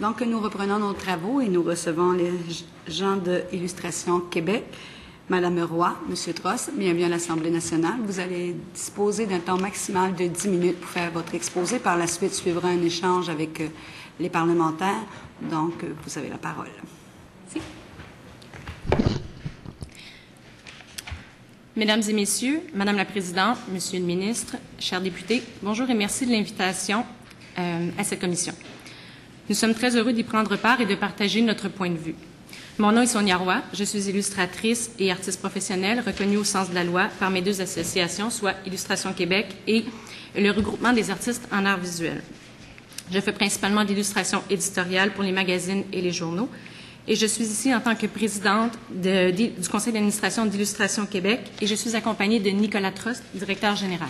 Donc, nous reprenons nos travaux et nous recevons les gens de Illustration Québec. Madame Roy, Monsieur Trosse, bienvenue à l'Assemblée nationale. Vous allez disposer d'un temps maximal de 10 minutes pour faire votre exposé. Par la suite, suivra un échange avec les parlementaires. Donc, vous avez la parole. Merci. Mesdames et Messieurs, Madame la Présidente, Monsieur le Ministre, chers députés, bonjour et merci de l'invitation à cette commission. Nous sommes très heureux d'y prendre part et de partager notre point de vue. Mon nom est Sonia Roy, je suis illustratrice et artiste professionnelle reconnue au sens de la loi par mes deux associations, soit Illustration Québec et le regroupement des artistes en arts visuels. Je fais principalement de l'illustration éditoriale pour les magazines et les journaux et je suis ici en tant que présidente du conseil d'administration d'Illustration Québec et je suis accompagnée de Nicolas Trost, directeur général.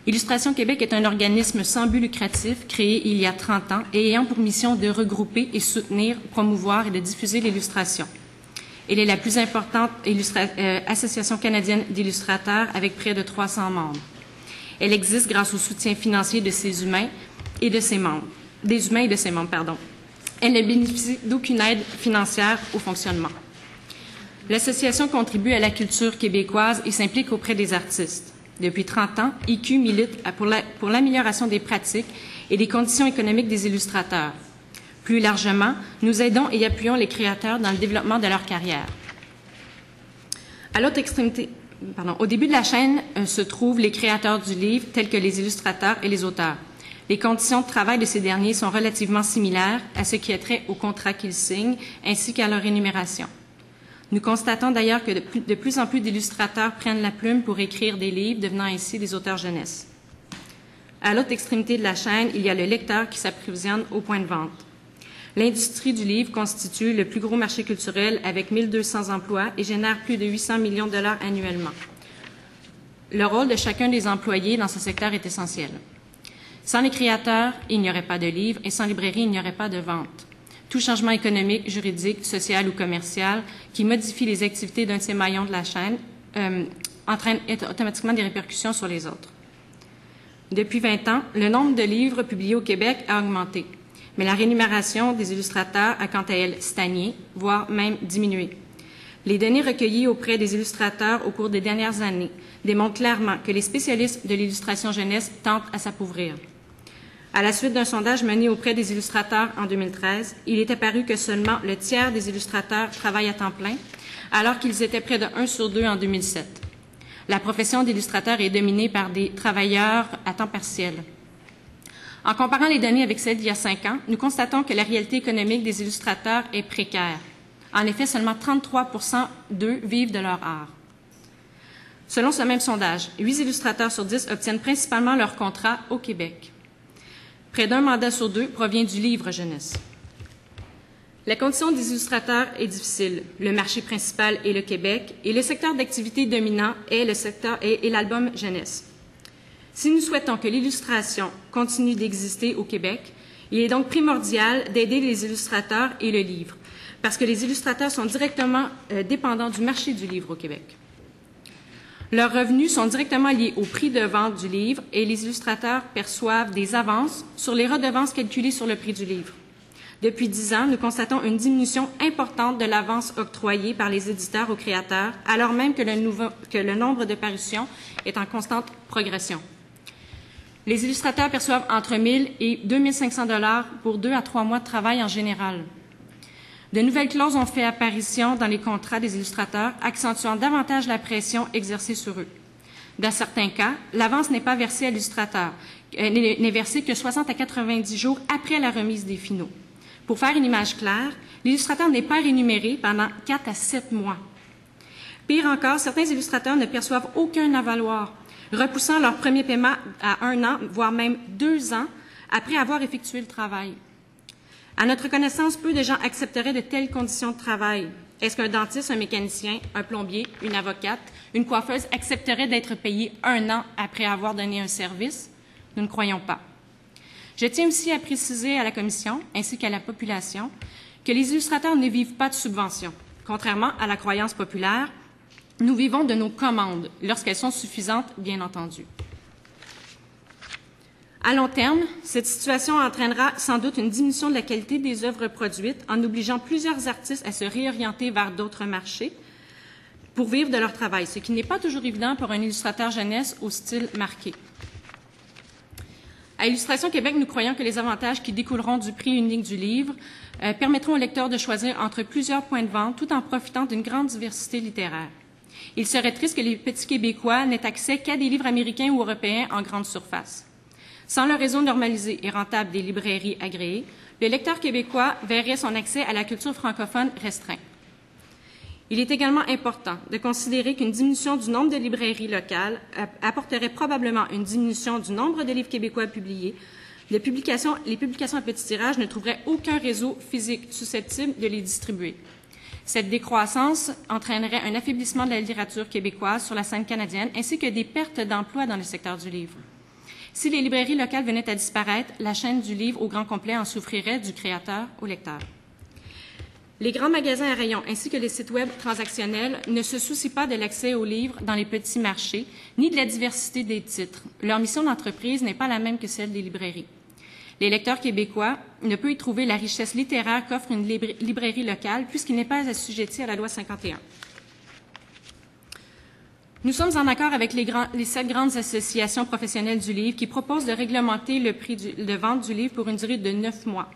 Illustration Québec est un organisme sans but lucratif créé il y a 30 ans et ayant pour mission de regrouper et soutenir, promouvoir et de diffuser l'illustration. Elle est la plus importante association canadienne d'illustrateurs avec près de 300 membres. Elle existe grâce au soutien financier de ses humains et de ses membres, des humains et de ses membres, pardon. Elle ne bénéficie d'aucune aide financière au fonctionnement. L'association contribue à la culture québécoise et s'implique auprès des artistes. Depuis 30 ans, IQ milite pour l'amélioration des pratiques et des conditions économiques des illustrateurs. Plus largement, nous aidons et appuyons les créateurs dans le développement de leur carrière. À l'autre extrémité, au début de la chaîne se trouvent les créateurs du livre, tels que les illustrateurs et les auteurs. Les conditions de travail de ces derniers sont relativement similaires à ce qui est trait au contrat qu'ils signent, ainsi qu'à leur rémunération. Nous constatons d'ailleurs que de plus en plus d'illustrateurs prennent la plume pour écrire des livres, devenant ainsi des auteurs jeunesse. À l'autre extrémité de la chaîne, il y a le lecteur qui s'approvisionne au point de vente. L'industrie du livre constitue le plus gros marché culturel avec 1200 emplois et génère plus de 800 millions de dollars annuellement. Le rôle de chacun des employés dans ce secteur est essentiel. Sans les créateurs, il n'y aurait pas de livres et sans librairie, il n'y aurait pas de vente. Tout changement économique, juridique, social ou commercial qui modifie les activités d'un de ces maillons de la chaîne entraîne automatiquement des répercussions sur les autres. Depuis 20 ans, le nombre de livres publiés au Québec a augmenté, mais la rémunération des illustrateurs a quant à elle stagné, voire même diminué. Les données recueillies auprès des illustrateurs au cours des dernières années démontrent clairement que les spécialistes de l'illustration jeunesse tentent à s'appauvrir. À la suite d'un sondage mené auprès des illustrateurs en 2013, il est apparu que seulement le tiers des illustrateurs travaillent à temps plein, alors qu'ils étaient près de 1 sur 2 en 2007. La profession d'illustrateur est dominée par des travailleurs à temps partiel. En comparant les données avec celles d'il y a 5 ans, nous constatons que la réalité économique des illustrateurs est précaire. En effet, seulement 33 d'eux vivent de leur art. Selon ce même sondage, 8 illustrateurs sur 10 obtiennent principalement leur contrat au Québec. Près d'un mandat sur 2 provient du livre jeunesse. La condition des illustrateurs est difficile. Le marché principal est le Québec et le secteur d'activité dominant est l'album jeunesse. Si nous souhaitons que l'illustration continue d'exister au Québec, il est donc primordial d'aider les illustrateurs et le livre, parce que les illustrateurs sont directement dépendants du marché du livre au Québec. Leurs revenus sont directement liés au prix de vente du livre et les illustrateurs perçoivent des avances sur les redevances calculées sur le prix du livre. Depuis 10 ans, nous constatons une diminution importante de l'avance octroyée par les éditeurs aux créateurs, alors même que le nombre de parutions est en constante progression. Les illustrateurs perçoivent entre 1 000 et 2 500 $ pour 2 à 3 mois de travail en général. De nouvelles clauses ont fait apparition dans les contrats des illustrateurs, accentuant davantage la pression exercée sur eux. Dans certains cas, l'avance n'est pas versée à l'illustrateur, n'est versée que 60 à 90 jours après la remise des finaux. Pour faire une image claire, l'illustrateur n'est pas rémunéré pendant 4 à 7 mois. Pire encore, certains illustrateurs ne perçoivent aucun avaloir, repoussant leur premier paiement à 1 an, voire même 2 ans, après avoir effectué le travail. À notre connaissance, peu de gens accepteraient de telles conditions de travail. Est-ce qu'un dentiste, un mécanicien, un plombier, une avocate, une coiffeuse accepteraient d'être payés 1 an après avoir donné un service? Nous ne croyons pas. Je tiens aussi à préciser à la Commission, ainsi qu'à la population, que les illustrateurs ne vivent pas de subventions. Contrairement à la croyance populaire, nous vivons de nos commandes, lorsqu'elles sont suffisantes, bien entendu. À long terme, cette situation entraînera sans doute une diminution de la qualité des œuvres produites en obligeant plusieurs artistes à se réorienter vers d'autres marchés pour vivre de leur travail, ce qui n'est pas toujours évident pour un illustrateur jeunesse au style marqué. À Illustration Québec, nous croyons que les avantages qui découleront du prix unique du livre permettront au lecteur de choisir entre plusieurs points de vente tout en profitant d'une grande diversité littéraire. Il serait triste que les petits Québécois n'aient accès qu'à des livres américains ou européens en grande surface. Sans le réseau normalisé et rentable des librairies agréées, le lecteur québécois verrait son accès à la culture francophone restreint. Il est également important de considérer qu'une diminution du nombre de librairies locales apporterait probablement une diminution du nombre de livres québécois publiés. Les publications à petit tirage ne trouveraient aucun réseau physique susceptible de les distribuer. Cette décroissance entraînerait un affaiblissement de la littérature québécoise sur la scène canadienne ainsi que des pertes d'emplois dans le secteur du livre. Si les librairies locales venaient à disparaître, la chaîne du livre au grand complet en souffrirait du créateur au lecteur. Les grands magasins à rayons ainsi que les sites web transactionnels ne se soucient pas de l'accès aux livres dans les petits marchés, ni de la diversité des titres. Leur mission d'entreprise n'est pas la même que celle des librairies. Les lecteurs québécois ne peuvent y trouver la richesse littéraire qu'offre une librairie locale puisqu'il n'est pas assujetti à la loi 51. Nous sommes en accord avec les 7 grandes associations professionnelles du livre qui proposent de réglementer le prix de vente du livre pour une durée de 9 mois.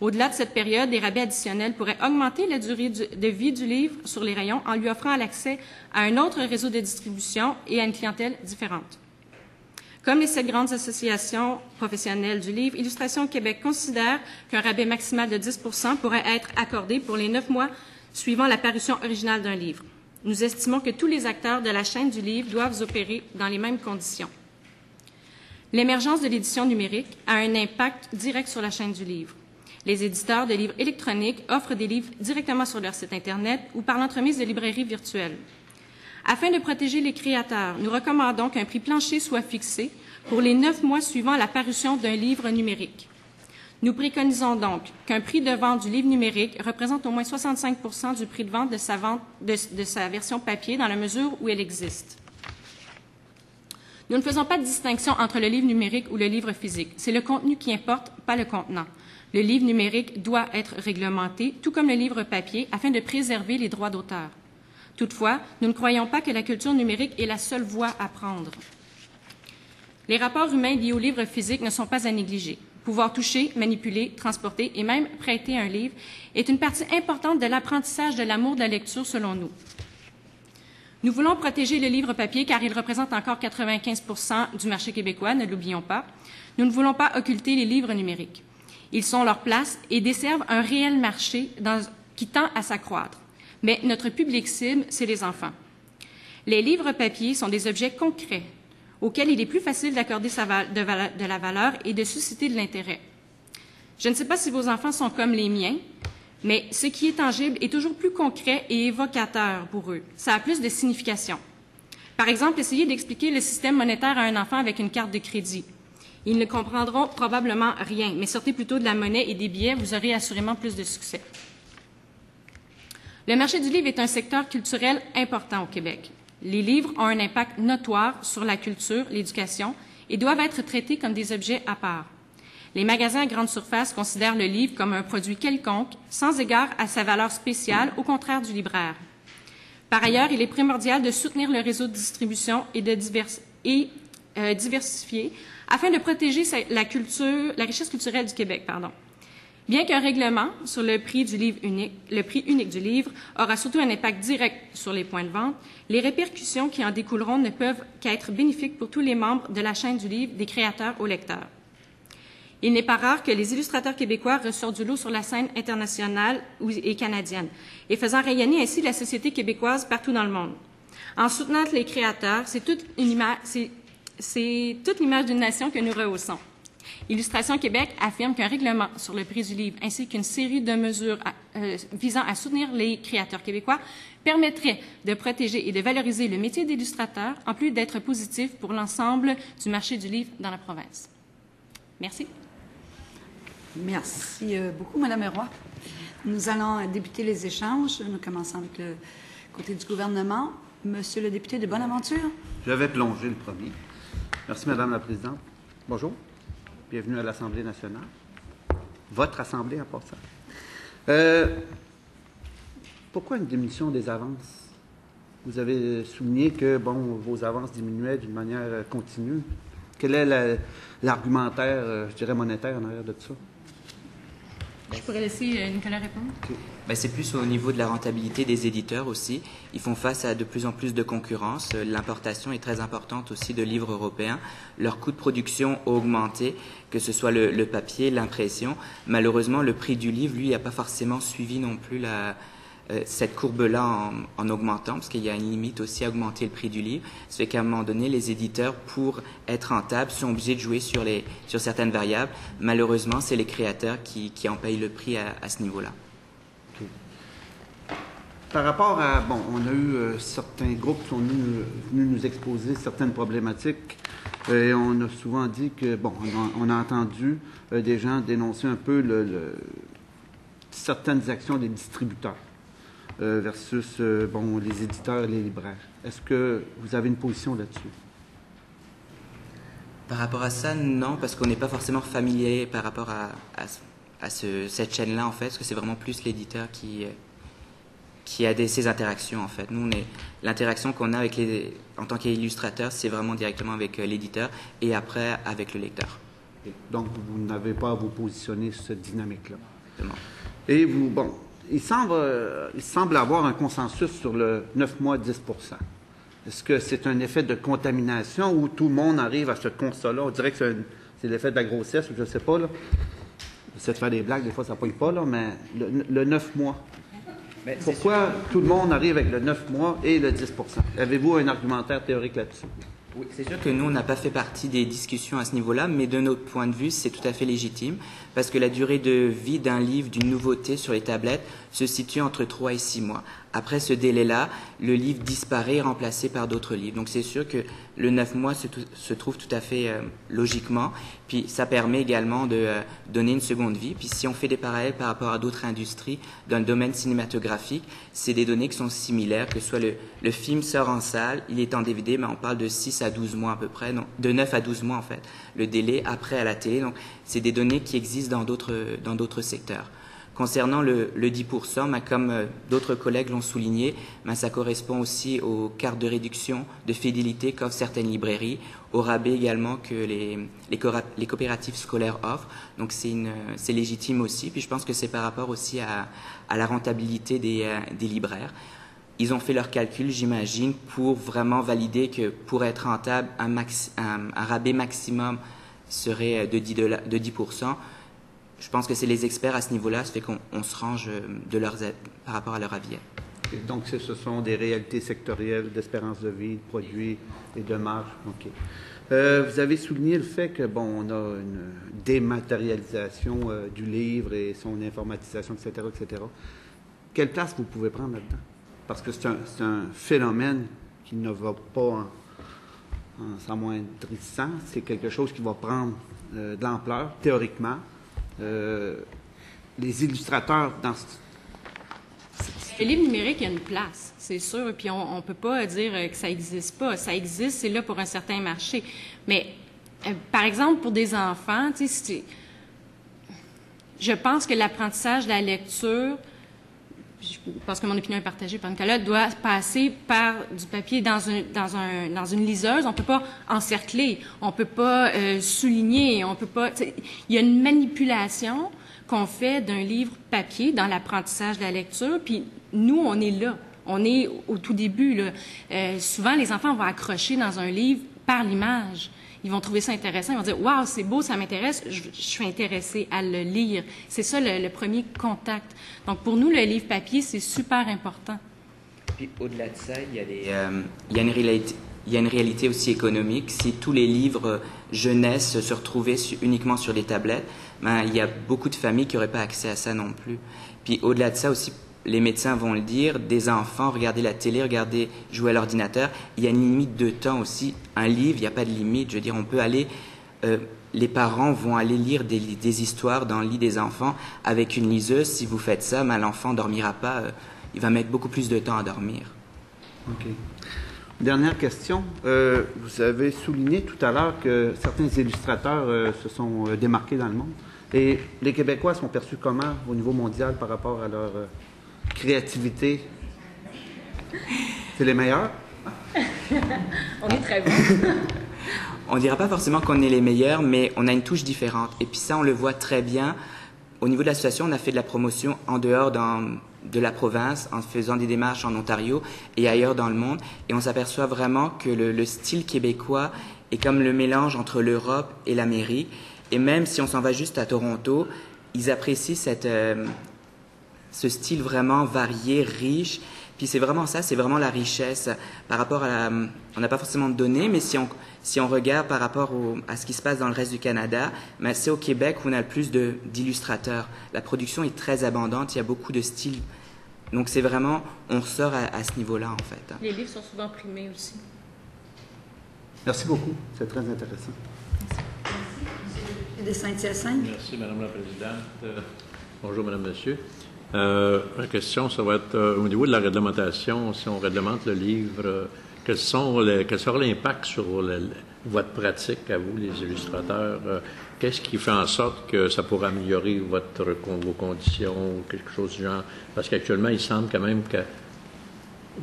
Au-delà de cette période, des rabais additionnels pourraient augmenter la durée de vie du livre sur les rayons en lui offrant l'accès à un autre réseau de distribution et à une clientèle différente. Comme les 7 grandes associations professionnelles du livre, Illustration Québec considère qu'un rabais maximal de 10 % pourrait être accordé pour les 9 mois suivant la parution originale d'un livre. Nous estimons que tous les acteurs de la chaîne du livre doivent opérer dans les mêmes conditions. L'émergence de l'édition numérique a un impact direct sur la chaîne du livre. Les éditeurs de livres électroniques offrent des livres directement sur leur site Internet ou par l'entremise de librairies virtuelles. Afin de protéger les créateurs, nous recommandons qu'un prix plancher soit fixé pour les 9 mois suivant la parution d'un livre numérique. Nous préconisons donc qu'un prix de vente du livre numérique représente au moins 65 % du prix de vente de sa version papier dans la mesure où elle existe. Nous ne faisons pas de distinction entre le livre numérique ou le livre physique. C'est le contenu qui importe, pas le contenant. Le livre numérique doit être réglementé, tout comme le livre papier, afin de préserver les droits d'auteur. Toutefois, nous ne croyons pas que la culture numérique est la seule voie à prendre. Les rapports humains liés au livre physique ne sont pas à négliger. Pouvoir toucher, manipuler, transporter et même prêter un livre est une partie importante de l'apprentissage de l'amour de la lecture, selon nous. Nous voulons protéger le livre papier car il représente encore 95 % du marché québécois, ne l'oublions pas. Nous ne voulons pas occulter les livres numériques. Ils sont leur place et desservent un réel marché qui tend à s'accroître. Mais notre public cible, c'est les enfants. Les livres papier sont des objets concrets auxquels il est plus facile d'accorder de la valeur et de susciter de l'intérêt. Je ne sais pas si vos enfants sont comme les miens, mais ce qui est tangible est toujours plus concret et évocateur pour eux. Ça a plus de signification. Par exemple, essayez d'expliquer le système monétaire à un enfant avec une carte de crédit. Ils ne comprendront probablement rien, mais sortez plutôt de la monnaie et des billets, vous aurez assurément plus de succès. Le marché du livre est un secteur culturel important au Québec. Les livres ont un impact notoire sur la culture, l'éducation et doivent être traités comme des objets à part. Les magasins à grande surface considèrent le livre comme un produit quelconque, sans égard à sa valeur spéciale, au contraire du libraire. Par ailleurs, il est primordial de soutenir le réseau de distribution et de diversifier afin de protéger la richesse culturelle du Québec. Bien qu'un règlement sur le prix unique du livre aura surtout un impact direct sur les points de vente, les répercussions qui en découleront ne peuvent qu'être bénéfiques pour tous les membres de la chaîne du livre, des créateurs aux lecteurs. Il n'est pas rare que les illustrateurs québécois ressortent du lot sur la scène internationale et canadienne, et faisant rayonner ainsi la société québécoise partout dans le monde. En soutenant les créateurs, c'est toute l'image d'une nation que nous rehaussons. Illustration Québec affirme qu'un règlement sur le prix du livre ainsi qu'une série de mesures visant à soutenir les créateurs québécois permettrait de protéger et de valoriser le métier d'illustrateur, en plus d'être positif pour l'ensemble du marché du livre dans la province. Merci. Merci beaucoup, Mme Roy. Nous allons débuter les échanges. Nous commençons avec le côté du gouvernement. Monsieur le député de Bonaventure. Je vais plonger le premier. Merci, Madame la Présidente. Bonjour. Bienvenue à l'Assemblée nationale. Votre Assemblée, en passant. Pourquoi une diminution des avances? Vous avez souligné que, bon, vos avances diminuaient d'une manière continue. Quel est l'argumentaire, je dirais, monétaire en arrière de ça? Je pourrais laisser Nicolas répondre. Okay. Ben, c'est plus au niveau de la rentabilité des éditeurs aussi. Ils font face à de plus en plus de concurrence. L'importation est très importante aussi de livres européens. Leur coût de production a augmenté, que ce soit le papier, l'impression. Malheureusement, le prix du livre, lui, n'a pas forcément suivi non plus cette courbe-là en augmentant, parce qu'il y a une limite aussi à augmenter le prix du livre. Ça fait qu'à un moment donné, les éditeurs, pour être rentables, sont obligés de jouer sur certaines variables. Malheureusement, c'est les créateurs qui en payent le prix à ce niveau-là. Okay. Par rapport à, bon, on a eu certains groupes qui sont venus nous exposer certaines problématiques et on a souvent dit que, bon, on a entendu des gens dénoncer un peu certaines actions des distributeurs. Versus bon, les éditeurs et les libraires. Est-ce que vous avez une position là-dessus? Par rapport à ça, non, parce qu'on n'est pas forcément familier par rapport à cette chaîne-là, en fait, parce que c'est vraiment plus l'éditeur qui a ces interactions, en fait. Nous, l'interaction qu'on a en tant qu'illustrateur, c'est vraiment directement avec l'éditeur et après avec le lecteur. Donc, vous n'avez pas à vous positionner sur cette dynamique-là. Exactement. Et vous, bon, il semble avoir un consensus sur le 9 mois, 10 %. Est-ce que c'est un effet de contamination où tout le monde arrive à ce constat-là? On dirait que c'est l'effet de la grossesse, je ne sais pas, là. J'essaie de faire des blagues, des fois ça ne pogne pas, là, mais le 9 mois. Mais pourquoi tout le monde arrive avec le 9 mois et le 10 %? Avez-vous un argumentaire théorique là-dessus? Oui, c'est sûr que nous, on n'a pas fait partie des discussions à ce niveau-là, mais de notre point de vue, c'est tout à fait légitime, parce que la durée de vie d'un livre, d'une nouveauté sur les tablettes, se situe entre 3 et 6 mois. Après ce délai-là, le livre disparaît, remplacé par d'autres livres. Donc c'est sûr que le 9 mois se trouve tout à fait logiquement, puis ça permet également de donner une seconde vie. Puis si on fait des parallèles par rapport à d'autres industries dans le domaine cinématographique, c'est des données qui sont similaires, que ce soit le film sort en salle, il est en DVD, mais on parle de 6 à 12 mois à peu près, non, de 9 à 12 mois en fait, le délai après à la télé. Donc c'est des données qui existent dans d'autres secteurs. Concernant le 10%, comme d'autres collègues l'ont souligné, ça correspond aussi aux cartes de réduction de fidélité qu'offrent certaines librairies, au rabais également que les coopératives scolaires offrent. Donc c'est légitime aussi. Puis je pense que c'est par rapport aussi à la rentabilité des libraires. Ils ont fait leurs calculs, j'imagine, pour vraiment valider que pour être rentable, un rabais maximum serait de 10%. Je pense que c'est les experts à ce niveau-là, ça fait qu'on se range par rapport à leur avis. Et donc, ce sont des réalités sectorielles d'espérance de vie, de produits et de marge. OK. Vous avez souligné le fait que, bon, on a une dématérialisation du livre et son informatisation, etc., etc. Quelle place vous pouvez prendre là-dedans? Parce que c'est un phénomène qui ne va pas en s'amoindrissant. C'est quelque chose qui va prendre de l'ampleur, théoriquement. Les illustrateurs dans le livre numérique, il y a une place, c'est sûr, puis on ne peut pas dire que ça n'existe pas. Ça existe, c'est là pour un certain marché. Mais, par exemple, pour des enfants, je pense que l'apprentissage de la lecture, parce que mon opinion est partagée par Nicolas, doit passer par du papier dans une liseuse. On ne peut pas encercler, on ne peut pas souligner, on peut pas. Il y a une manipulation qu'on fait d'un livre papier dans l'apprentissage de la lecture, puis nous, on est là. On est au tout début, là. Souvent, les enfants vont accrocher dans un livre par l'image. Ils vont trouver ça intéressant. Ils vont dire « Wow, c'est beau, ça m'intéresse, je suis intéressé à le lire. » C'est ça le premier contact. Donc, pour nous, le livre papier, c'est super important. Puis, au-delà de ça, il y a une réalité aussi économique. Si tous les livres jeunesse se retrouvaient uniquement sur des tablettes, il y a beaucoup de familles qui n'auraient pas accès à ça non plus. Puis, au-delà de ça aussi, les médecins vont le dire, des enfants, regarder la télé, jouer à l'ordinateur, il y a une limite de temps aussi. Un livre, il n'y a pas de limite. Je veux dire, on peut aller... les parents vont aller lire des histoires dans le lit des enfants avec une liseuse. Si vous faites ça, l'enfant ne dormira pas. Il va mettre beaucoup plus de temps à dormir. OK. Dernière question. Vous avez souligné tout à l'heure que certains illustrateurs se sont démarqués dans le monde. Et les Québécois sont perçus comment au niveau mondial par rapport à leur créativité? C'est les meilleurs? On est très bons. On ne dira pas forcément qu'on est les meilleurs, mais on a une touche différente. Et puis ça, on le voit très bien. Au niveau de l'association, on a fait de la promotion en dehors de la province, en faisant des démarches en Ontario et ailleurs dans le monde. Et on s'aperçoit vraiment que le style québécois est comme le mélange entre l'Europe et l'Amérique. Et même si on s'en va juste à Toronto, ils apprécient ce style vraiment varié, riche. Puis c'est vraiment ça, c'est vraiment la richesse par rapport à on n'a pas forcément de données, mais si on regarde par rapport à ce qui se passe dans le reste du Canada, ben c'est au Québec où on a le plus d'illustrateurs. La production est très abondante, il y a beaucoup de styles. Donc c'est vraiment, on ressort à ce niveau-là en fait. Les livres sont souvent primés aussi. Merci beaucoup, c'est très intéressant. De Saint-Hyacinthe. Merci, Madame la Présidente. Bonjour, Madame, Monsieur. La question, ça va être au niveau de la réglementation. Si on réglemente le livre, quel sera l'impact sur votre pratique à vous, les illustrateurs? Qu'est-ce qui fait en sorte que ça pourra améliorer vos conditions ou quelque chose du genre? Parce qu'actuellement, il semble quand même que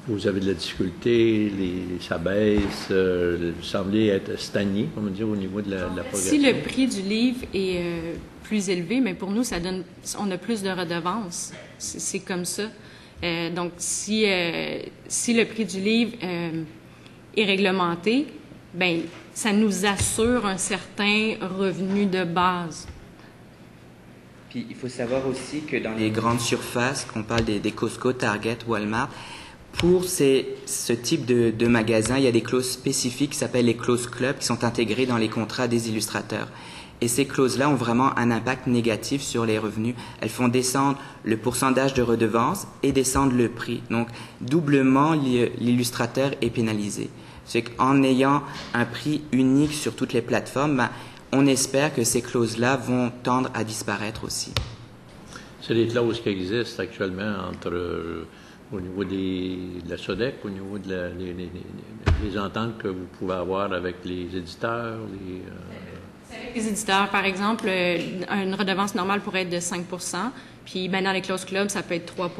vous avez de la difficulté, ça baisse, vous semblez être stagné, on va dire, au niveau de la progression. Si le prix du livre est plus élevé, mais pour nous, on a plus de redevances. C'est comme ça. Donc, si le prix du livre est réglementé, ben ça nous assure un certain revenu de base. Puis, il faut savoir aussi que dans les grandes surfaces, qu'on parle des Costco, Target, Walmart, pour ce type de magasin, il y a des clauses spécifiques qui s'appellent les clauses club qui sont intégrées dans les contrats des illustrateurs. Et ces clauses-là ont vraiment un impact négatif sur les revenus. Elles font descendre le pourcentage de redevance et descendre le prix. Donc, doublement, l'illustrateur est pénalisé. C'est qu'en ayant un prix unique sur toutes les plateformes, ben, on espère que ces clauses-là vont tendre à disparaître aussi. C'est des clauses qui existent actuellement au niveau de la SODEC, au niveau des ententes que vous pouvez avoir avec les éditeurs, Les éditeurs, par exemple, une redevance normale pourrait être de 5 puis ben, dans les clauses club, ça peut être 3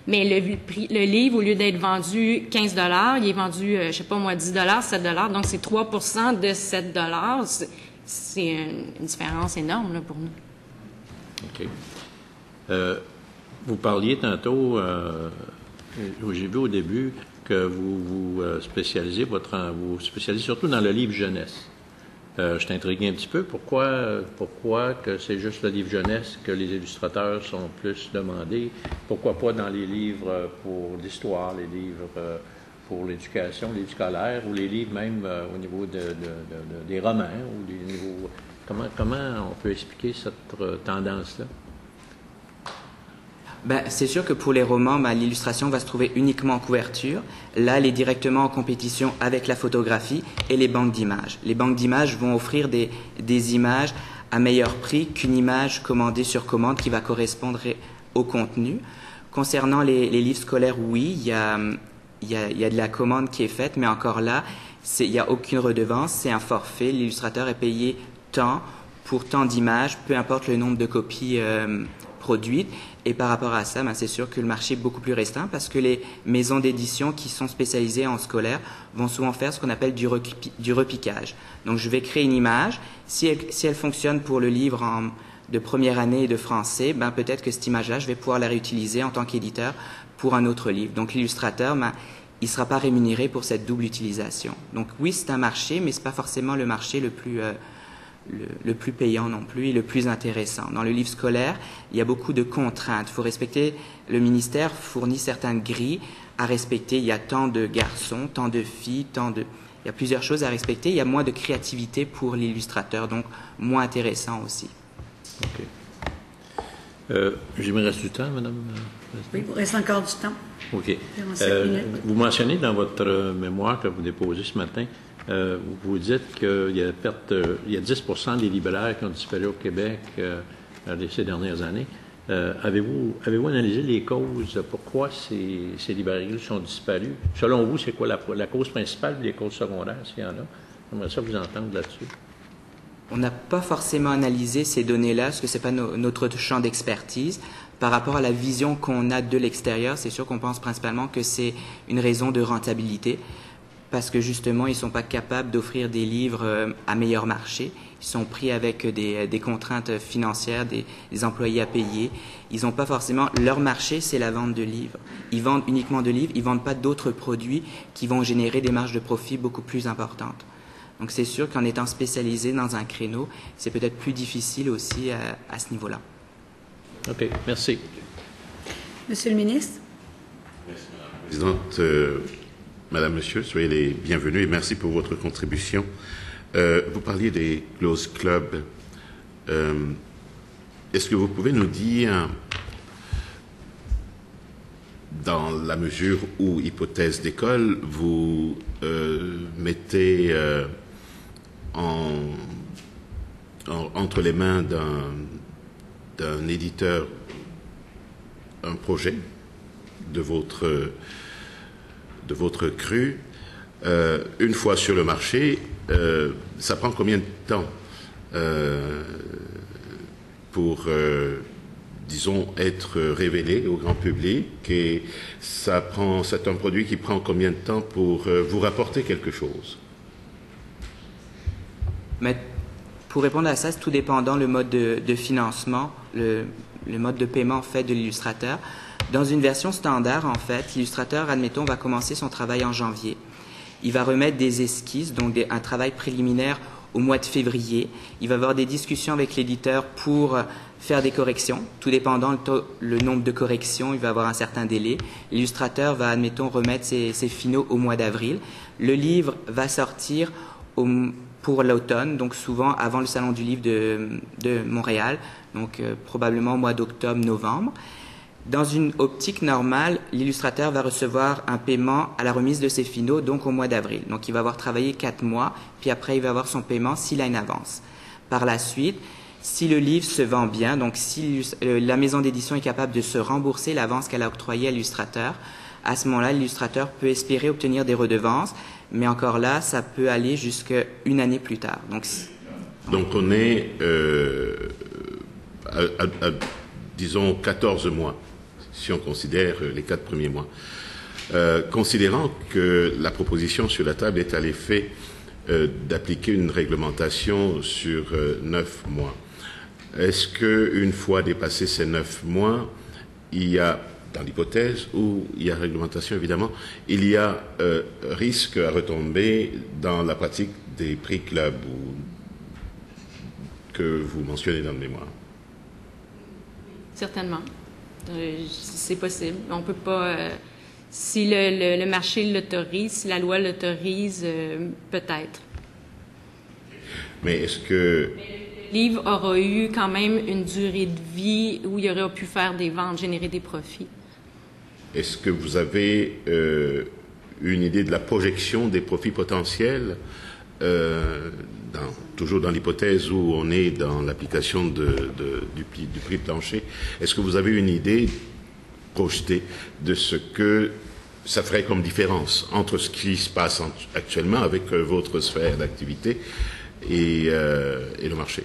Mais le livre, au lieu d'être vendu 15 il est vendu, je sais pas moi, 10 7 donc c'est 3 de 7 C'est une différence énorme là, pour nous. OK. Vous parliez tantôt, j'ai vu au début que vous spécialisez surtout dans le livre jeunesse. Je suis intrigué un petit peu. Pourquoi que c'est juste le livre jeunesse que les illustrateurs sont plus demandés? Pourquoi pas dans les livres pour l'histoire, les livres pour l'éducation, les livres scolaires, ou les livres même au niveau des romans, ou des niveaux... Comment on peut expliquer cette tendance-là? Ben, c'est sûr que pour les romans, ben, l'illustration va se trouver uniquement en couverture. Là, elle est directement en compétition avec la photographie et les banques d'images. Les banques d'images vont offrir des images à meilleur prix qu'une image commandée sur commande qui va correspondre au contenu. Concernant les livres scolaires, oui, il y a de la commande qui est faite, mais encore là, il n'y a aucune redevance, c'est un forfait. L'illustrateur est payé tant pour tant d'images, peu importe le nombre de copies produites. Et par rapport à ça, ben, c'est sûr que le marché est beaucoup plus restreint parce que les maisons d'édition qui sont spécialisées en scolaire vont souvent faire ce qu'on appelle du repiquage. Donc, je vais créer une image. Si elle fonctionne pour le livre de première année de français, ben, peut-être que cette image-là, je vais pouvoir la réutiliser en tant qu'éditeur pour un autre livre. Donc, l'illustrateur, ben, il ne sera pas rémunéré pour cette double utilisation. Donc, oui, c'est un marché, mais ce n'est pas forcément le marché le plus payant non plus et le plus intéressant. Dans le livre scolaire, il y a beaucoup de contraintes. Il faut respecter, le ministère fournit certaines grilles à respecter. Il y a tant de garçons, tant de filles, il y a plusieurs choses à respecter. Il y a moins de créativité pour l'illustrateur, donc moins intéressant aussi. OK. J'aimerais reste du temps, Madame? Oui, il vous reste encore du temps. OK. Vous mentionnez dans votre mémoire que vous déposez ce matin, vous dites qu'il y a 10 des libraires qui ont disparu au Québec ces dernières années. Avez-vous analysé les causes? Pourquoi ces librairies sont disparues? Selon vous, c'est quoi la cause principale et les causes secondaires, s'il y en a? J'aimerais ça vous entendre là-dessus. On n'a pas forcément analysé ces données-là, parce que ce n'est pas notre champ d'expertise. Par rapport à la vision qu'on a de l'extérieur, c'est sûr qu'on pense principalement que c'est une raison de rentabilité, parce que justement, ils ne sont pas capables d'offrir des livres à meilleur marché. Ils sont pris avec des contraintes financières, des employés à payer. Ils n'ont pas forcément... Leur marché, c'est la vente de livres. Ils vendent uniquement de livres, ils ne vendent pas d'autres produits qui vont générer des marges de profit beaucoup plus importantes. Donc c'est sûr qu'en étant spécialisé dans un créneau, c'est peut-être plus difficile aussi à ce niveau-là. OK, merci. Monsieur le ministre. Merci, Madame la Présidente. Madame, Monsieur, soyez les bienvenus et merci pour votre contribution. Vous parliez des close clubs. Est-ce que vous pouvez nous dire, dans la mesure où, hypothèse d'école, vous mettez entre les mains d'un éditeur un projet de votre cru, une fois sur le marché, ça prend combien de temps pour, disons, être révélé au grand public, et c'est un produit qui prend combien de temps pour vous rapporter quelque chose? Mais pour répondre à ça, c'est tout dépendant le mode de financement, le mode de paiement fait de l'illustrateur. Dans une version standard, en fait, l'illustrateur, admettons, va commencer son travail en janvier. Il va remettre des esquisses, donc un travail préliminaire au mois de février. Il va avoir des discussions avec l'éditeur pour faire des corrections. Tout dépendant le nombre de corrections, il va avoir un certain délai. L'illustrateur va, admettons, remettre ses finaux au mois d'avril. Le livre va sortir pour l'automne, donc souvent avant le Salon du Livre de Montréal, donc probablement au mois d'octobre-novembre. Dans une optique normale, l'illustrateur va recevoir un paiement à la remise de ses finaux, donc au mois d'avril. Donc il va avoir travaillé 4 mois, puis après il va avoir son paiement s'il a une avance. Par la suite, si le livre se vend bien, donc si la maison d'édition est capable de se rembourser l'avance qu'elle a octroyée à l'illustrateur, à ce moment-là, l'illustrateur peut espérer obtenir des redevances, mais encore là, ça peut aller jusqu'à une année plus tard. Donc on est, disons, 14 mois, si on considère les 4 premiers mois. Considérant que la proposition sur la table est à l'effet d'appliquer une réglementation sur 9 mois, est-ce qu'une fois dépassé ces 9 mois, il y a, dans l'hypothèse où il y a réglementation évidemment, il y a risque à retomber dans la pratique des prix club que vous mentionnez dans le mémoire? Certainement. C'est possible. On peut pas... si le marché l'autorise, si la loi l'autorise, peut-être. Mais est-ce que... Le livre aura eu quand même une durée de vie où il aurait pu faire des ventes, générer des profits. Est-ce que vous avez une idée de la projection des profits potentiels, toujours dans l'hypothèse où on est dans l'application du prix plancher? Est-ce que vous avez une idée projetée de ce que ça ferait comme différence entre ce qui se passe actuellement avec votre sphère d'activité et le marché?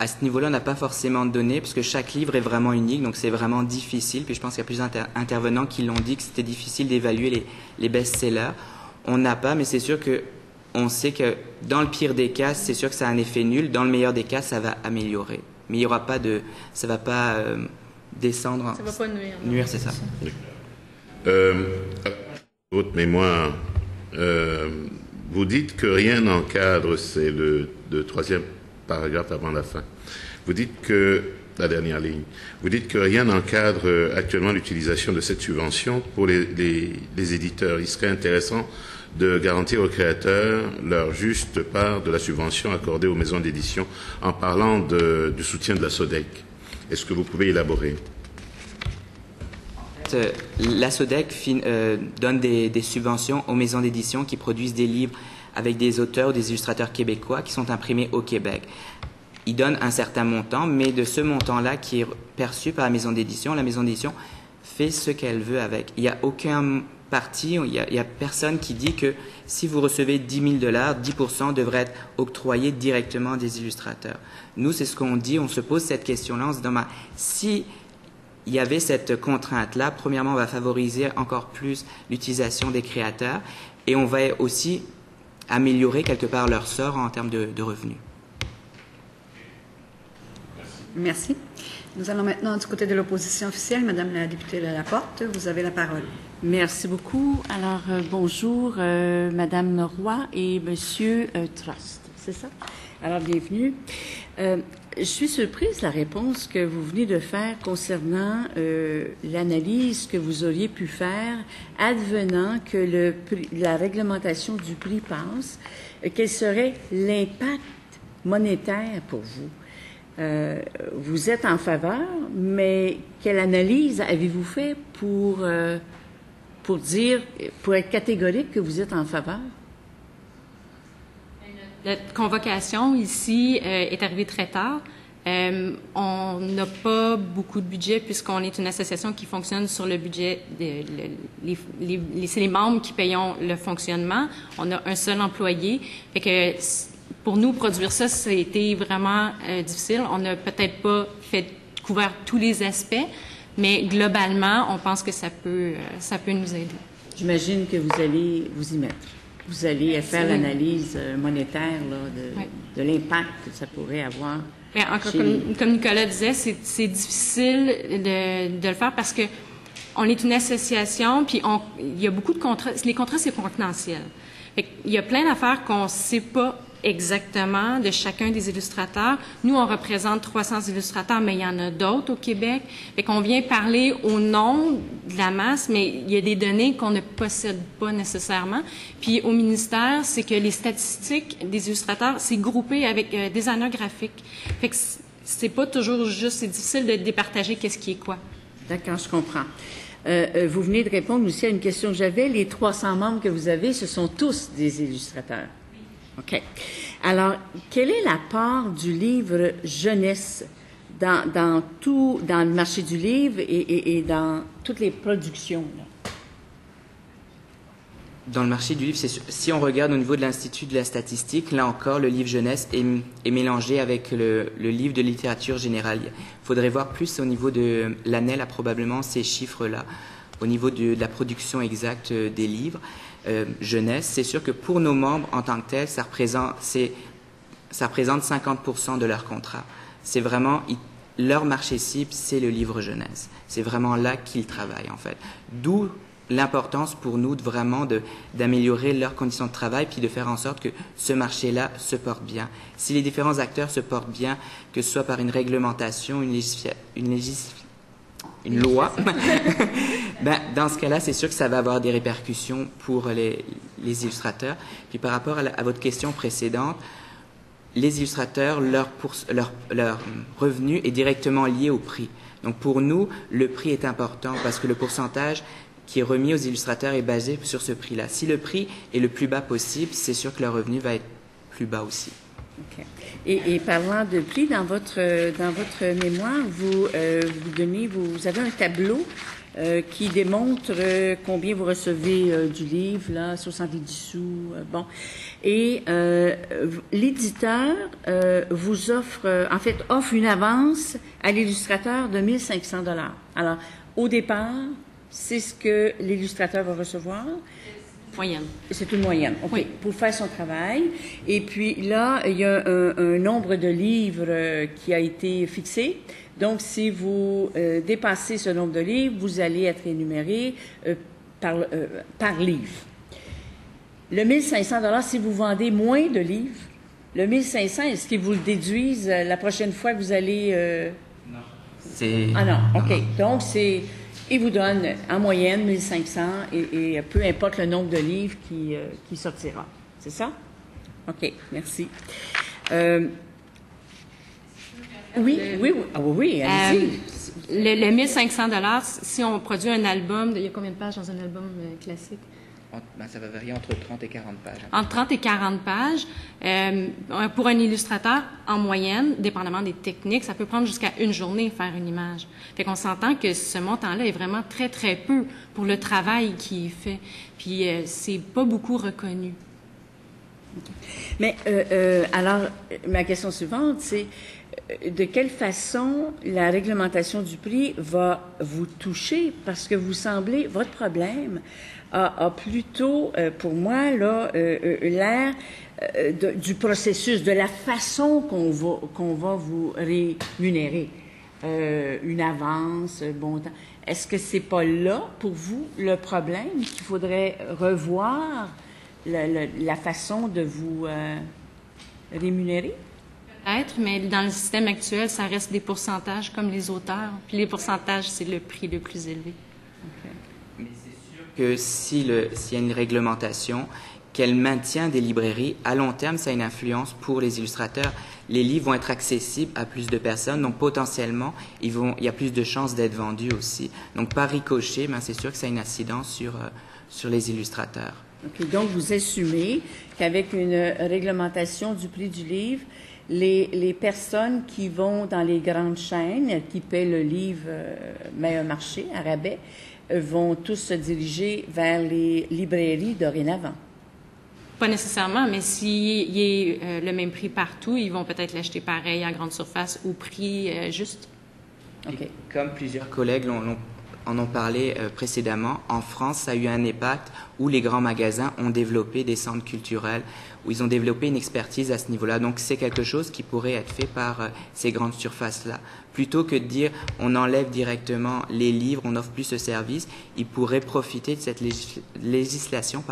À ce niveau-là, on n'a pas forcément de données, parce que chaque livre est vraiment unique, donc c'est vraiment difficile. Puis je pense qu'il y a plusieurs intervenants qui l'ont dit que c'était difficile d'évaluer les best-sellers. On n'a pas, mais c'est sûr qu'on sait que dans le pire des cas, c'est sûr que ça a un effet nul. Dans le meilleur des cas, ça va améliorer. Mais il n'y aura pas ça ne va pas descendre. Ça ne va pas nuire. Nuire, c'est ça. Votre mémoire, vous dites que rien n'encadre, c'est le troisième paragraphe avant la fin. Vous dites que, la dernière ligne, vous dites que rien n'encadre actuellement l'utilisation de cette subvention pour les éditeurs. Il serait intéressant de garantir aux créateurs leur juste part de la subvention accordée aux maisons d'édition en parlant du soutien de la SODEC. Est-ce que vous pouvez élaborer? La SODEC donne des subventions aux maisons d'édition qui produisent des livres avec des auteurs ou des illustrateurs québécois qui sont imprimés au Québec. il donne un certain montant, mais de ce montant-là qui est perçu par la maison d'édition fait ce qu'elle veut avec. Il n'y a aucun parti, il y a personne qui dit que si vous recevez 10 000 $, 10% devrait être octroyé directement des illustrateurs. Nous, c'est ce qu'on dit, on se pose cette question-là, on se demande si il y avait cette contrainte-là, premièrement, on va favoriser encore plus l'utilisation des créateurs et on va aussi améliorer quelque part leur sort en termes de revenus. Merci. Nous allons maintenant du côté de l'opposition officielle. Madame la députée Laporte, vous avez la parole. Merci beaucoup. Alors, bonjour, Madame Roy et Monsieur Trost, c'est ça? Alors, bienvenue. Je suis surprise de la réponse que vous venez de faire concernant l'analyse que vous auriez pu faire advenant que la réglementation du prix passe. Quel serait l'impact monétaire pour vous? Vous êtes en faveur, mais quelle analyse avez-vous fait pour être catégorique que vous êtes en faveur? Notre convocation ici est arrivée très tard. On n'a pas beaucoup de budget puisqu'on est une association qui fonctionne sur le budget. C'est les membres qui payons le fonctionnement. On a un seul employé. Fait que pour nous, produire ça, ça a été vraiment difficile. On n'a peut-être pas couvert tous les aspects, mais globalement, on pense que ça peut nous aider. J'imagine que vous allez vous y mettre. Vous allez faire l'analyse monétaire là, de l'impact que ça pourrait avoir. Bien, encore comme Nicolas disait, c'est difficile de le faire parce que on est une association, puis il y a beaucoup de contrats. Les contrats, c'est confidentiel. Il y a plein d'affaires qu'on ne sait pas exactement de chacun des illustrateurs. Nous, on représente 300 illustrateurs, mais il y en a d'autres au Québec. Fait qu'on vient parler au nom de la masse, mais il y a des données qu'on ne possède pas nécessairement. Puis au ministère, c'est que les statistiques des illustrateurs, c'est groupé avec designers graphiques. Fait que c'est pas toujours juste, c'est difficile de départager qu'est-ce qui est quoi. D'accord, je comprends. Vous venez de répondre aussi à une question que j'avais. Les 300 membres que vous avez, ce sont tous des illustrateurs. OK. Alors, quelle est la part du livre jeunesse dans le marché du livre et dans toutes les productions, là? Dans le marché du livre, si on regarde au niveau de l'Institut de la statistique, là encore, le livre jeunesse est mélangé avec le livre de littérature générale. Il faudrait voir plus au niveau de l'ANEL, probablement ces chiffres-là, au niveau de la production exacte des livres. Jeunesse, c'est sûr que pour nos membres en tant que tels, ça représente 50% de leur contrat. C'est vraiment leur marché cible, c'est le livre jeunesse. C'est vraiment là qu'ils travaillent en fait. D'où l'importance pour nous d'améliorer leurs conditions de travail puis de faire en sorte que ce marché-là se porte bien. Si les différents acteurs se portent bien, que ce soit par une réglementation, une loi, dans ce cas-là, c'est sûr que ça va avoir des répercussions pour les illustrateurs. Puis par rapport à votre question précédente, les illustrateurs, leur revenu est directement lié au prix. Donc pour nous, le prix est important parce que le pourcentage qui est remis aux illustrateurs est basé sur ce prix-là. Si le prix est le plus bas possible, c'est sûr que leur revenu va être plus bas aussi. OK. Et parlant de prix, dans votre mémoire, vous avez un tableau qui démontre combien vous recevez du livre, là, 70 sous, bon. Et l'éditeur vous offre une avance à l'illustrateur de 1 500 $. Alors, au départ, c'est ce que l'illustrateur va recevoir. Moyenne. C'est une moyenne, OK, oui. Pour faire son travail. Et puis là, il y a un nombre de livres qui a été fixé. Donc, si vous dépassez ce nombre de livres, vous allez être énuméré par livre. Le 1 500 $, si vous vendez moins de livres, le 1 500 $, est-ce qu'ils vous le déduisent la prochaine fois que vous allez... Non. Ah non, OK. Donc, c'est... Il vous donne en moyenne 1 500 et peu importe le nombre de livres qui sortira. C'est ça? OK, merci. Oui. Ah oui, allez-y. Le 1 500 $, si on produit un album, il y a combien de pages dans un album classique? Ça va varier entre 30 et 40 pages. Entre 30 et 40 pages. Pour un illustrateur, en moyenne, dépendamment des techniques, ça peut prendre jusqu'à une journée faire une image. Fait qu'on s'entend que ce montant-là est vraiment très, très peu pour le travail qui est fait. Puis, c'est pas beaucoup reconnu. Mais alors, ma question suivante, c'est de quelle façon la réglementation du prix va vous toucher? Parce que vous semblez, votre problème a plutôt, pour moi, là, l'air du processus, de la façon qu'on va vous rémunérer. Une avance, bon temps. Est-ce que c'est pas là, pour vous, le problème, qu'il faudrait revoir la façon de vous rémunérer? Peut-être, mais dans le système actuel, ça reste des pourcentages comme les auteurs. Puis les pourcentages, c'est le prix le plus élevé. Mais c'est sûr que s'il y a une réglementation, qu'elle maintient des librairies, à long terme, ça a une influence pour les illustrateurs. Les livres vont être accessibles à plus de personnes, donc potentiellement, il y a plus de chances d'être vendus aussi. Donc par ricochet, c'est sûr que ça a une incidence sur les illustrateurs. OK, donc vous assumez qu'avec une réglementation du prix du livre, les personnes qui vont dans les grandes chaînes, qui paient le livre meilleur marché, à rabais, vont tous se diriger vers les librairies dorénavant. Pas nécessairement, mais s'il est le même prix partout, ils vont peut-être l'acheter pareil à grande surface au prix juste. OK. Comme plusieurs collègues en ont parlé précédemment, en France, ça a eu un impact où les grands magasins ont développé des centres culturels, où ils ont développé une expertise à ce niveau-là. Donc, c'est quelque chose qui pourrait être fait par ces grandes surfaces-là. Plutôt que de dire on enlève directement les livres, on n'offre plus ce service, ils pourraient profiter de cette législation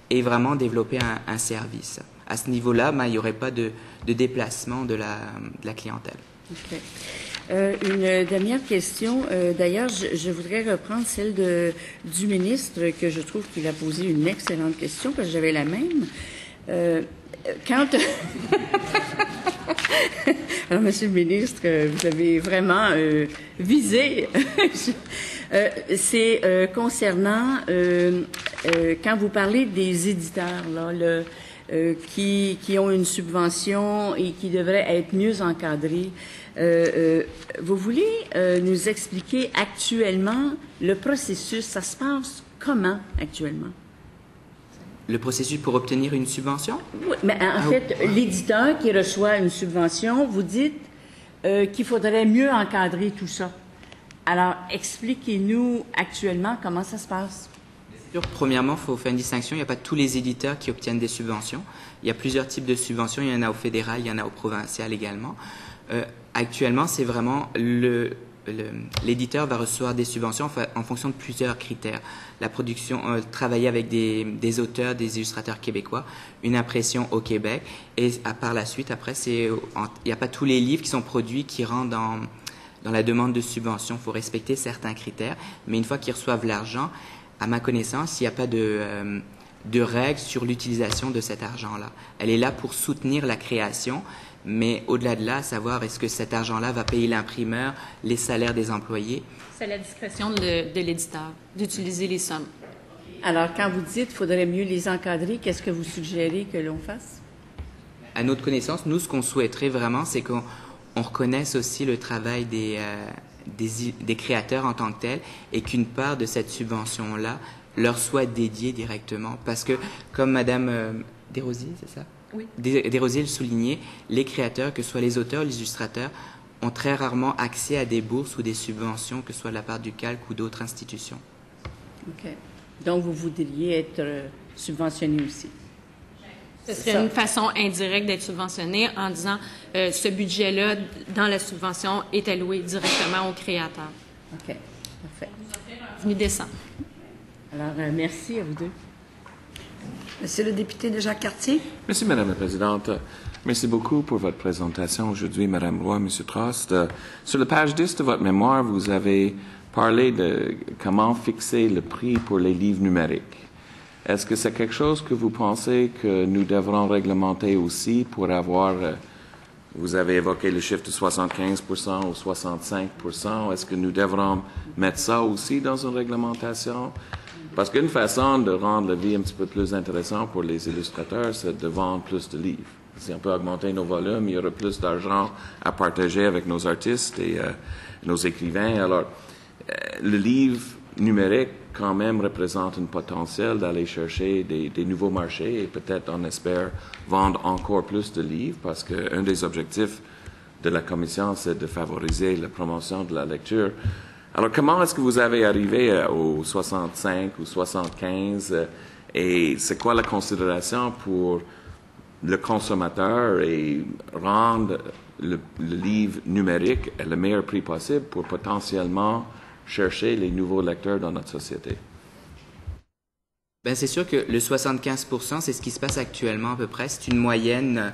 et vraiment développer un service. À ce niveau-là, il n'y aurait pas de déplacement de la clientèle. OK. Une dernière question. D'ailleurs, je voudrais reprendre celle du ministre, que je trouve qu'il a posé une excellente question, parce que j'avais la même. Alors, Monsieur le ministre, vous avez vraiment visé. C'est concernant quand vous parlez des éditeurs, là, qui ont une subvention et qui devraient être mieux encadrés. Vous voulez nous expliquer actuellement le processus? Ça se passe comment actuellement? Le processus pour obtenir une subvention? Oui, mais en fait, l'éditeur qui reçoit une subvention, vous dites qu'il faudrait mieux encadrer tout ça. Alors, expliquez-nous actuellement comment ça se passe. Premièrement, il faut faire une distinction. Il n'y a pas tous les éditeurs qui obtiennent des subventions. Il y a plusieurs types de subventions. Il y en a au fédéral, il y en a au provincial également. Actuellement, c'est vraiment l'éditeur va recevoir des subventions en fonction de plusieurs critères. La production, travailler avec des auteurs, des illustrateurs québécois, une impression au Québec, et par la suite, après, il n'y a pas tous les livres qui sont produits qui rentrent dans la demande de subvention. Il faut respecter certains critères, mais une fois qu'ils reçoivent l'argent, à ma connaissance, il n'y a pas de règles sur l'utilisation de cet argent-là. Elle est là pour soutenir la création, mais au-delà de là, savoir est-ce que cet argent-là va payer l'imprimeur, les salaires des employés. C'est à la discrétion de l'éditeur d'utiliser les sommes. Alors, quand vous dites qu'il faudrait mieux les encadrer, qu'est-ce que vous suggérez que l'on fasse? À notre connaissance, nous, ce qu'on souhaiterait vraiment, c'est qu'on reconnaisse aussi le travail des créateurs en tant que tels et qu'une part de cette subvention-là leur soit dédiée directement. Parce que, comme Mme Desrosiers, c'est ça? Oui. Desrosiers le soulignait, les créateurs, que ce soit les auteurs, les illustrateurs, ont très rarement accès à des bourses ou des subventions, que ce soit de la part du Calque ou d'autres institutions. OK. Donc, vous voudriez être subventionné aussi? Ce serait une façon indirecte d'être subventionné en disant ce budget-là, dans la subvention, est alloué directement aux créateurs. OK. Parfait. Venu décent. Alors, merci à vous deux. Monsieur le député de Jacques-Cartier. Merci, Madame la Présidente. Merci beaucoup pour votre présentation aujourd'hui, Madame Roy, Monsieur Trost. Sur la page 10 de votre mémoire, vous avez parlé de comment fixer le prix pour les livres numériques. Est-ce que c'est quelque chose que vous pensez que nous devrons réglementer aussi pour avoir, vous avez évoqué le chiffre de 75% ou 65%, est-ce que nous devrons mettre ça aussi dans une réglementation? Parce qu'une façon de rendre la vie un petit peu plus intéressante pour les illustrateurs, c'est de vendre plus de livres. Si on peut augmenter nos volumes, il y aura plus d'argent à partager avec nos artistes et nos écrivains. Alors, le livre numérique, quand même, représente un potentiel d'aller chercher des nouveaux marchés et peut-être, on espère, vendre encore plus de livres parce qu'un des objectifs de la Commission, c'est de favoriser la promotion de la lecture. Alors, comment est-ce que vous avez arrivé aux 65 ou 75 et c'est quoi la considération pour le consommateur et rendre le livre numérique à le meilleur prix possible pour potentiellement chercher les nouveaux lecteurs dans notre société? Ben, c'est sûr que le 75%, c'est ce qui se passe actuellement à peu près. C'est une moyenne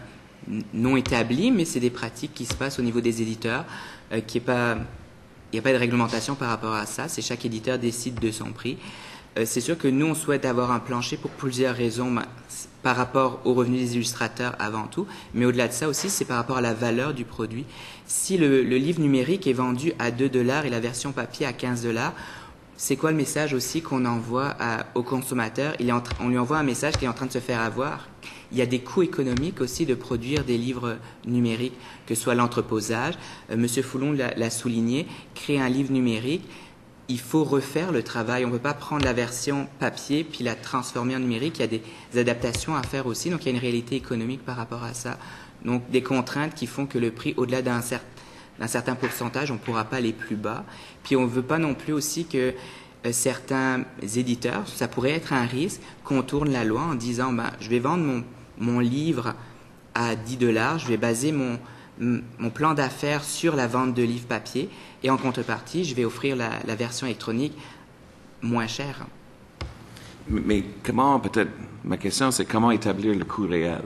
non établie, mais c'est des pratiques qui se passent au niveau des éditeurs, qui est pas... Il n'y a pas de réglementation par rapport à ça. C'est chaque éditeur décide de son prix. C'est sûr que nous, on souhaite avoir un plancher pour plusieurs raisons, par rapport aux revenus des illustrateurs avant tout, mais au-delà de ça aussi, c'est par rapport à la valeur du produit. Si le livre numérique est vendu à 2 $ et la version papier à 15 $, c'est quoi le message aussi qu'on envoie au consommateur? On lui envoie un message qui est en train de se faire avoir. Il y a des coûts économiques aussi de produire des livres numériques, que ce soit l'entreposage. Monsieur Foulon l'a souligné, créer un livre numérique, il faut refaire le travail. On ne peut pas prendre la version papier puis la transformer en numérique. Il y a des adaptations à faire aussi. Donc, il y a une réalité économique par rapport à ça. Donc, des contraintes qui font que le prix, au-delà d'un certain pourcentage, on ne pourra pas aller plus bas. Puis, on ne veut pas non plus aussi que certains éditeurs, ça pourrait être un risque, contournent la loi en disant je vais vendre mon livre à 10 $, je vais baser mon plan d'affaires sur la vente de livres papier et en contrepartie, je vais offrir la version électronique moins chère. Mais comment, peut-être, ma question, c'est comment établir le coût réel?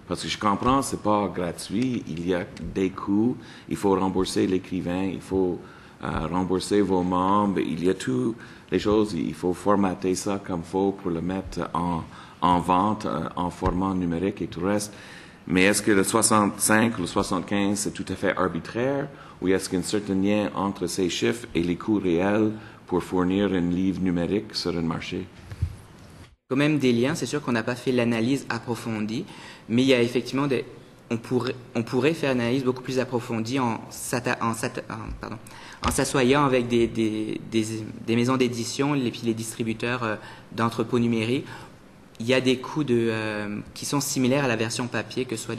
Parce que je comprends, c'est pas gratuit, il y a des coûts, il faut rembourser l'écrivain, il faut rembourser vos membres, il y a toutes les choses, il faut formater ça comme il faut pour le mettre en vente, en format numérique et tout le reste. Mais est-ce que le 65 ou le 75, c'est tout à fait arbitraire, ou est-ce qu'il y a un certain lien entre ces chiffres et les coûts réels pour fournir un livre numérique sur un marché? Quand même des liens, c'est sûr qu'on n'a pas fait l'analyse approfondie, mais il y a effectivement on pourrait faire une analyse beaucoup plus approfondie en s'assoyant avec des maisons d'édition et puis les distributeurs d'entrepôts numériques. Il y a des coûts qui sont similaires à la version papier, que ce soit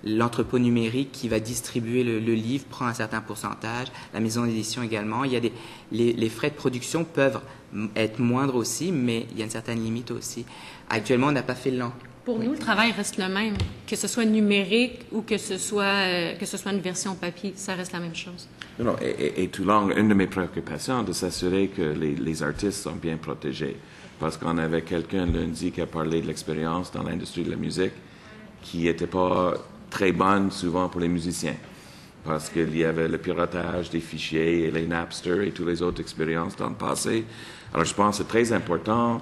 l'entrepôt numérique qui va distribuer le livre prend un certain pourcentage, la maison d'édition également. Il y a les frais de production peuvent être moindres aussi, mais il y a une certaine limite aussi. Actuellement, on n'a pas fait Pour nous, le travail reste le même, que ce soit numérique ou que ce soit une version papier, ça reste la même chose. Non, et tout long, une de mes préoccupations, de s'assurer que les artistes sont bien protégés. Parce qu'on avait quelqu'un lundi qui a parlé de l'expérience dans l'industrie de la musique qui n'était pas très bonne souvent pour les musiciens. Parce qu'il y avait le piratage des fichiers et les Napster et toutes les autres expériences dans le passé. Alors je pense que c'est très important,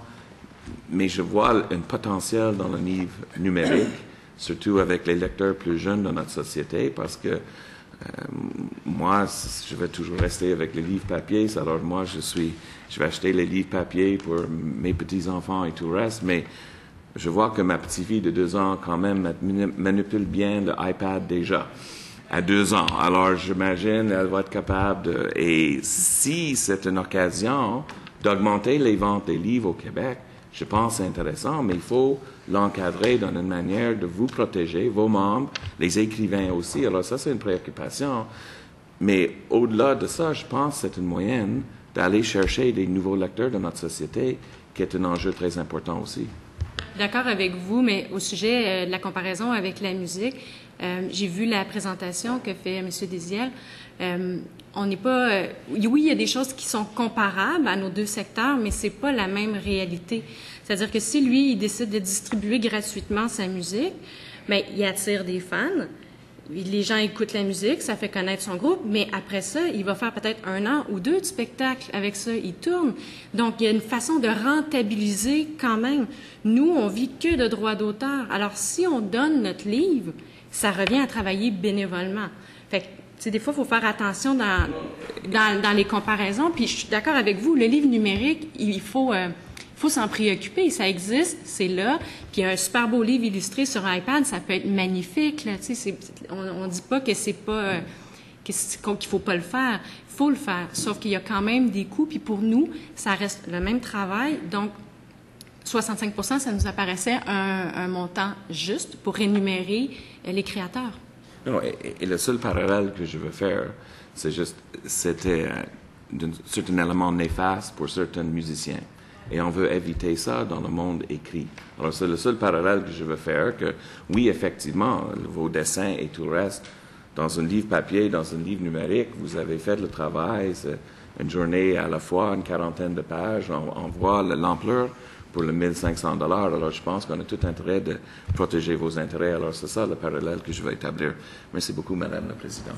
mais je vois un potentiel dans le livre numérique, surtout avec les lecteurs plus jeunes de notre société, parce que moi, je vais toujours rester avec les livres papier. Alors moi, je vais acheter les livres papier pour mes petits-enfants et tout le reste, mais je vois que ma petite-fille de 2 ans, quand même, manipule bien l'iPad déjà, à 2 ans. Alors, j'imagine, elle va être capable et si c'est une occasion d'augmenter les ventes des livres au Québec, je pense que c'est intéressant, mais il faut l'encadrer d'une manière de vous protéger, vos membres, les écrivains aussi. Alors ça, c'est une préoccupation. Mais au-delà de ça, je pense que c'est une moyenne d'aller chercher des nouveaux lecteurs de notre société, qui est un enjeu très important aussi. D'accord avec vous, mais au sujet de la comparaison avec la musique, j'ai vu la présentation que fait M. Désiel. On n'est pas... oui, il y a des choses qui sont comparables à nos deux secteurs, mais c'est pas la même réalité. C'est-à-dire que si lui, il décide de distribuer gratuitement sa musique, bien, il attire des fans. Les gens écoutent la musique, ça fait connaître son groupe, mais après ça, il va faire peut-être 1 an ou 2 de spectacle avec ça, il tourne. Donc, il y a une façon de rentabiliser quand même. Nous, on vit que de droits d'auteur. Alors, si on donne notre livre, ça revient à travailler bénévolement. Fait que, tu sais, des fois, il faut faire attention dans les comparaisons. Puis, je suis d'accord avec vous, le livre numérique, il faut faut s'en préoccuper. Ça existe, c'est là. Puis un super beau livre illustré sur un iPad, ça peut être magnifique. Là. On ne dit pas que c'est pas qu'il faut pas le faire. Il faut le faire. Sauf qu'il y a quand même des coûts. Puis pour nous, ça reste le même travail. Donc, 65 % ça nous apparaissait un montant juste pour rémunérer les créateurs. Non, et le seul parallèle que je veux faire, c'était d'un certain élément néfaste pour certains musiciens. Et on veut éviter ça dans le monde écrit. Alors, c'est le seul parallèle que je veux faire, que oui, effectivement, vos dessins et tout le reste, dans un livre papier, dans un livre numérique, vous avez fait le travail, c'est une journée à la fois, une quarantaine de pages, on voit l'ampleur pour le 1 500 $. Alors, je pense qu'on a tout intérêt de protéger vos intérêts. Alors, c'est ça le parallèle que je veux établir. Merci beaucoup, Madame la Présidente.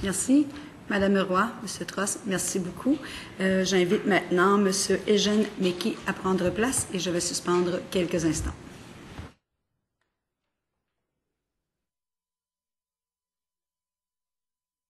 Merci. Madame Roy, M. Trost, merci beaucoup. J'invite maintenant M. Eugène Mecky à prendre place et je vais suspendre quelques instants.